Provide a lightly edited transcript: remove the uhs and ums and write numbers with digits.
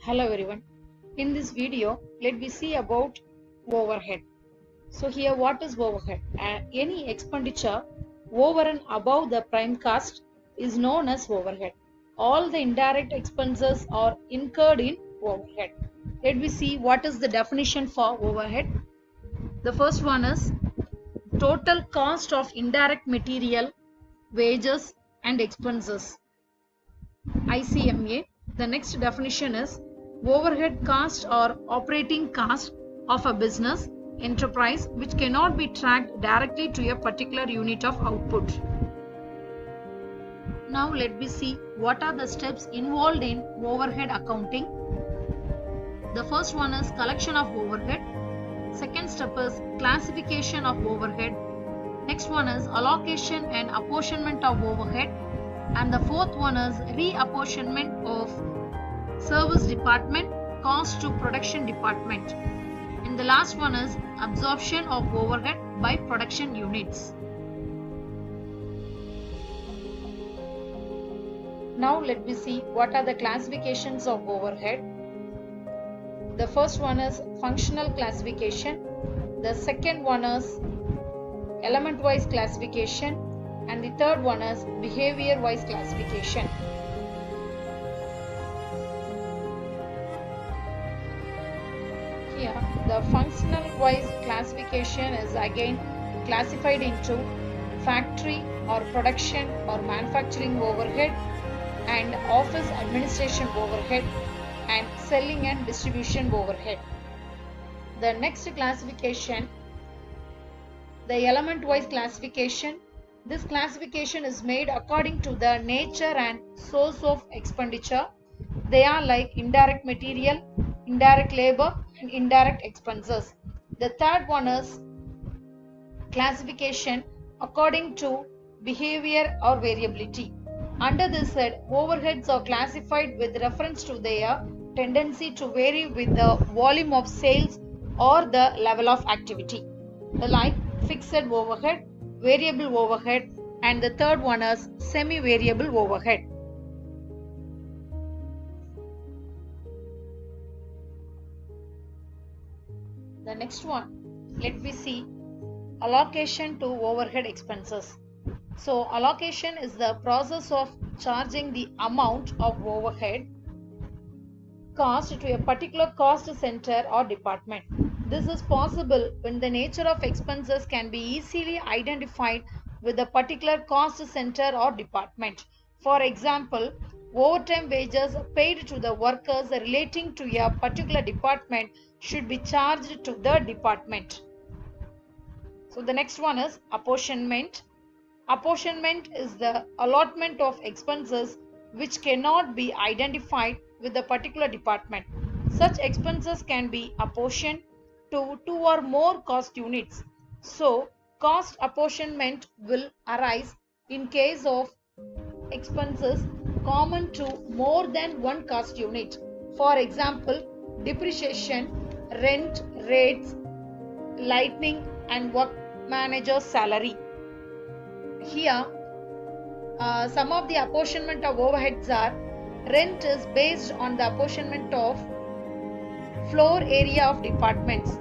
Hello everyone. In this video, let me see about overhead. So here what is overhead? Any expenditure over and above the prime cost is known as overhead. All the indirect expenses are incurred in overhead. Let me see what is the definition for overhead. The first one is total cost of indirect material, wages and expenses. ICMA. The next definition is overhead cost or operating cost of a business enterprise which cannot be tracked directly to a particular unit of output. Now let me see what are the steps involved in overhead accounting. The first one is collection of overhead. Second step is classification of overhead. Next one is allocation and apportionment of overhead. And the fourth one is reapportionment of service department cost to production department. And the last one is absorption of overhead by production units. Now let me see what are the classifications of overhead. The first one is functional classification. The second one is element wise classification. And the third one is behavior wise classification. Here the functional wise classification is again classified into factory or production or manufacturing overhead and office administration overhead and selling and distribution overhead. The next classification, the element wise classification. This classification is made according to the nature and source of expenditure. They are like indirect material, indirect labor and indirect expenses. The third one is classification according to behavior or variability. Under this head, overheads are classified with reference to their tendency to vary with the volume of sales or the level of activity. Like fixed overhead, variable overhead, and the third one is semi-variable overhead. The next one, let me see allocation to overhead expenses. So allocation is the process of charging the amount of overhead cost to a particular cost center or department. This is possible when the nature of expenses can be easily identified with a particular cost center or department. For example, overtime wages paid to the workers relating to a particular department should be charged to the department. So the next one is apportionment. Apportionment is the allotment of expenses which cannot be identified with a particular department. Such expenses can be apportioned to two or more cost units. So, cost apportionment will arise in case of expenses common to more than one cost unit. For example, depreciation, rent, rates, lighting and work manager's salary. Here, some of the apportionment of overheads are: rent is based on the apportionment of floor area of departments.